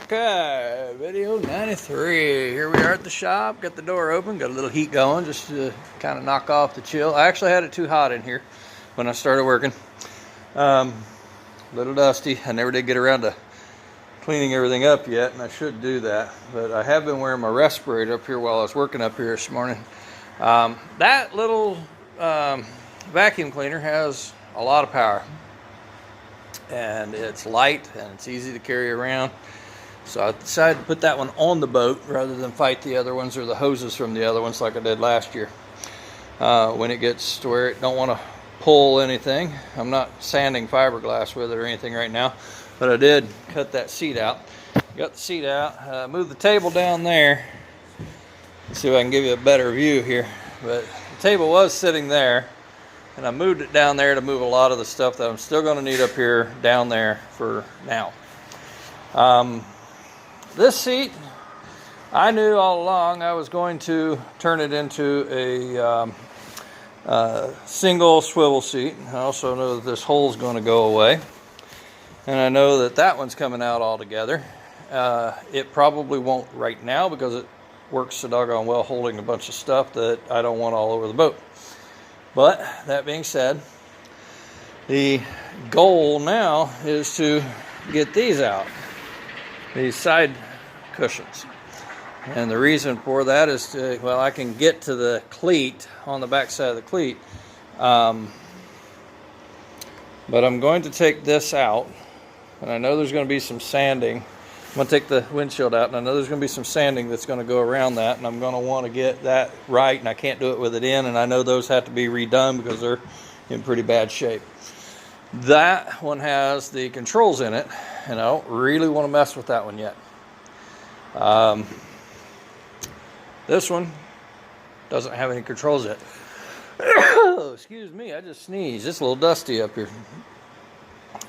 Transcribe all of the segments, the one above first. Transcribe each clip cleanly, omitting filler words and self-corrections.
Okay, video 93. Here we are at the shop. Got the door open, got a little heat going just to kind of knock off the chill. I actually had it too hot in here when I started working. Little dusty. I never did get around to cleaning everything up yet, and I should do that. But I have been wearing my respirator up here while I was working up here this morning. That little vacuum cleaner has a lot of power. And it's light and it's easy to carry around. So I decided to put that one on the boat rather than fight the other ones or the hoses from the other ones like I did last year. When it gets to where it don't want to pull anything. I'm not sanding fiberglass with it or anything right now, but I did cut that seat out. Got the seat out, moved the table down there. Let's see if I can give you a better view here. But the table was sitting there, and I moved it down there to move a lot of the stuff that I'm still going to need up here down there for now. This seat, I knew all along I was going to turn it into a single swivel seat. I also know that this hole is going to go away. And I know that that one's coming out altogether. It probably won't right now because it works so doggone well holding a bunch of stuff that I don't want all over the boat. But that being said, the goal now is to get these out, these side cushions. And the reason for that is to, well, I can get to the cleat on the back side of the cleat. But I'm going to take this out, and I know there's going to be some sanding. I'm going to take the windshield out, and I know there's going to be some sanding that's going to go around that, and I'm going to want to get that right, and I can't do it with it in, and I know those have to be redone because they're in pretty bad shape. That one has the controls in it, and I don't really want to mess with that one yet. This one doesn't have any controls yet. Excuse me, I just sneezed. It's a little dusty up here.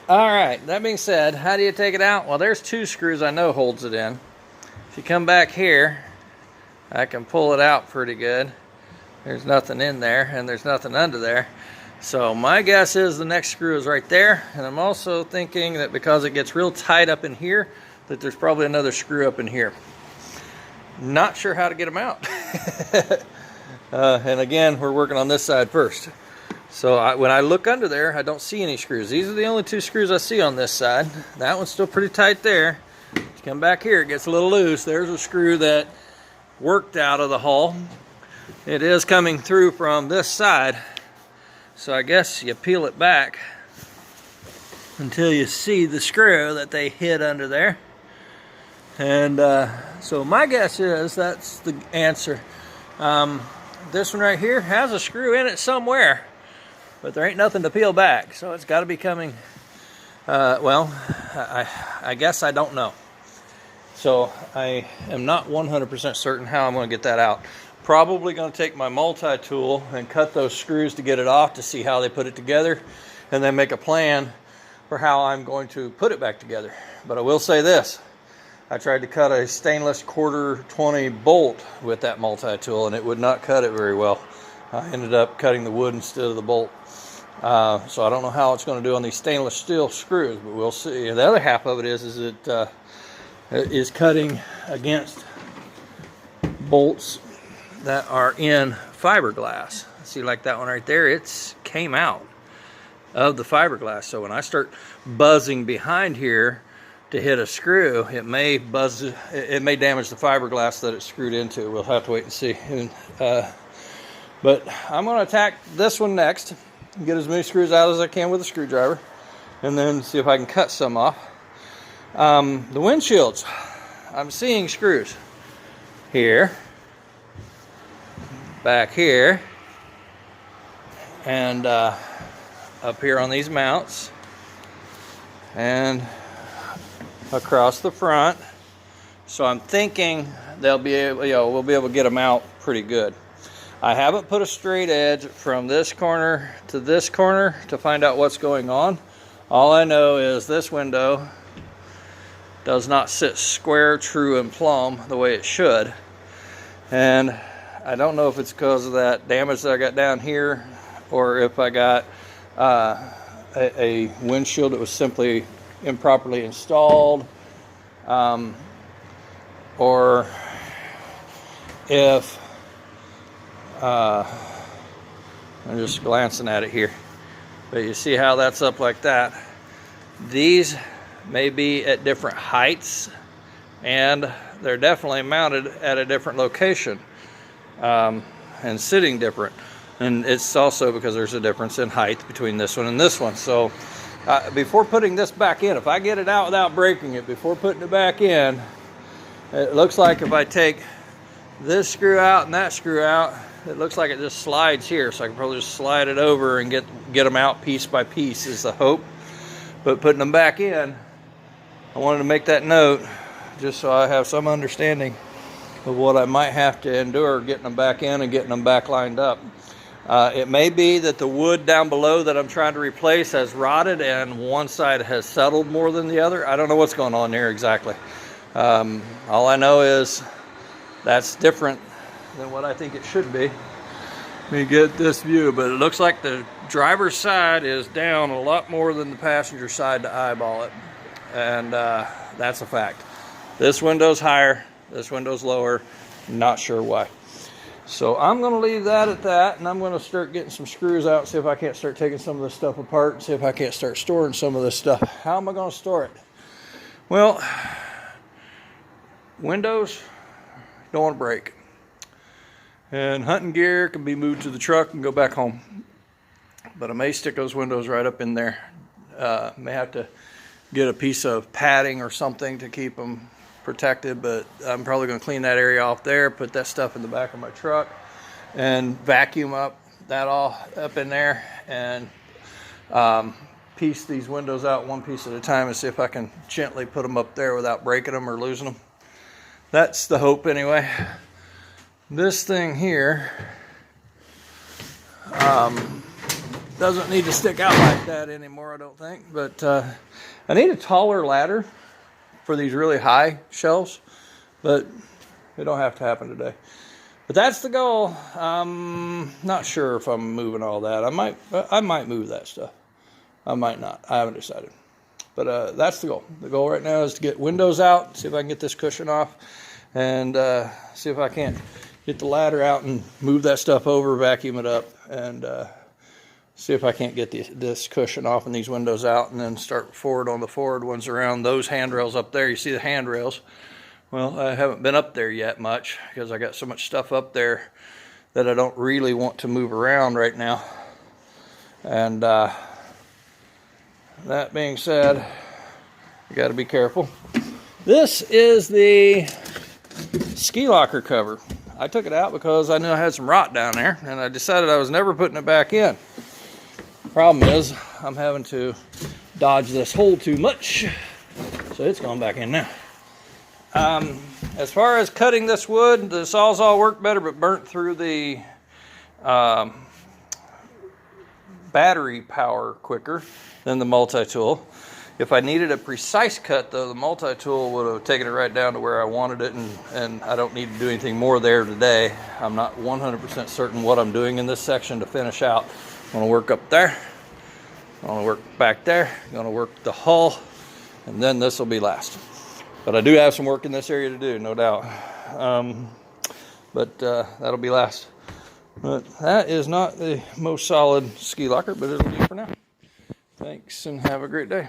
All right, that being said, how do you take it out? Well, there's two screws I know holds it in. If you come back here, I can pull it out pretty good. There's nothing in there, and there's nothing under there. So my guess is the next screw is right there, and I'm also thinking that because it gets real tight up in here, that there's probably another screw up in here. Not sure how to get them out. And again, we're working on this side first. So when I look under there, I don't see any screws. These are the only two screws I see on this side. That one's still pretty tight there. If you come back here, it gets a little loose. There's a screw that worked out of the hull. It is coming through from this side. So I guess you peel it back until you see the screw that they hid under there. And so my guess is that's the answer. This one right here has a screw in it somewhere, but there ain't nothing to peel back, so it's got to be coming. Well, I guess I don't know. So I am not 100% certain how I'm going to get that out. Probably going to take my multi-tool and cut those screws to get it off to see how they put it together, and then make a plan for how I'm going to put it back together. But I will say this. I tried to cut a stainless 1/4-20 bolt with that multi-tool, and it would not cut it very well. I ended up cutting the wood instead of the bolt. So I don't know how it's going to do on these stainless steel screws, but we'll see. The other half of it is it is cutting against bolts that are in fiberglass. See, like that one right there, it came out of the fiberglass. So when I start buzzing behind here to hit a screw, it may damage the fiberglass that it's screwed into. We'll have to wait and see. But I'm going to attack this one next, get as many screws out as I can with a screwdriver, and then see if I can cut some off. The windshields, I'm seeing screws here, back here, and up here on these mounts, and across the front. So I'm thinking they'll be able, we'll be able to get them out pretty good. I haven't put a straight edge from this corner to this corner to find out what's going on. All I know is this window does not sit square, true, and plumb the way it should. And I don't know if it's because of that damage that I got down here, or if I got a windshield that was simply improperly installed, Or if, I'm just glancing at it here, but you see how that's up like that. These may be at different heights, and they're definitely mounted at a different location, and sitting different. And it's also because there's a difference in height between this one and this one. So before putting this back in, if I get it out without breaking it, before putting it back in, it looks like if I take this screw out and that screw out, it looks like it just slides here. So I can probably just slide it over and get them out piece by piece is the hope. But putting them back in, I wanted to make that note just so I have some understanding of what I might have to endure getting them back in and getting them back lined up. It may be that the wood down below that I'm trying to replace has rotted and one side has settled more than the other. I don't know what's going on there exactly. All I know is that's different than what I think it should be. Let me get this view, but it looks like the driver's side is down a lot more than the passenger side to eyeball it. And that's a fact. This window's higher, this window's lower, not sure why. So I'm going to leave that at that, and I'm going to start getting some screws out, see if I can't start taking some of this stuff apart, see if I can't start storing some of this stuff. How am I going to store it? Well, windows don't want to break. And hunting gear can be moved to the truck and go back home. But I may stick those windows right up in there. May have to get a piece of padding or something to keep them protected, but I'm probably going to clean that area off there, put that stuff in the back of my truck, and vacuum up that all up in there, and piece these windows out one piece at a time and see if I can gently put them up there without breaking them or losing them. That's the hope anyway. This thing here doesn't need to stick out like that anymore, I don't think, but I need a taller ladder for these really high shelves, but it don't have to happen today. But that's the goal. I'm not sure if I'm moving all that. I might move that stuff. I might not. I haven't decided. But that's the goal. The goal right now is to get windows out, see if I can get this cushion off, and see if I can't get the ladder out and move that stuff over, vacuum it up, and see if I can't get this cushion off and these windows out, and then start forward on the forward ones around those handrails up there. You see the handrails? Well, I haven't been up there yet much because I got so much stuff up there that I don't really want to move around right now. And that being said, you got to be careful. This is the ski locker cover. I took it out because I knew I had some rot down there, and I decided I was never putting it back in. Problem is, I'm having to dodge this hole too much, so it's going back in now. As far as cutting this wood, the Sawzall worked better, but burnt through the battery power quicker than the multi-tool. If I needed a precise cut, though, the multi-tool would have taken it right down to where I wanted it, and I don't need to do anything more there today. I'm not 100% certain what I'm doing in this section to finish out. I'm going to work up there, I'm going to work back there, I'm going to work the hull, and then this will be last. But I do have some work in this area to do, no doubt. But that'll be last. But that is not the most solid ski locker, but it'll do for now. Thanks, and have a great day.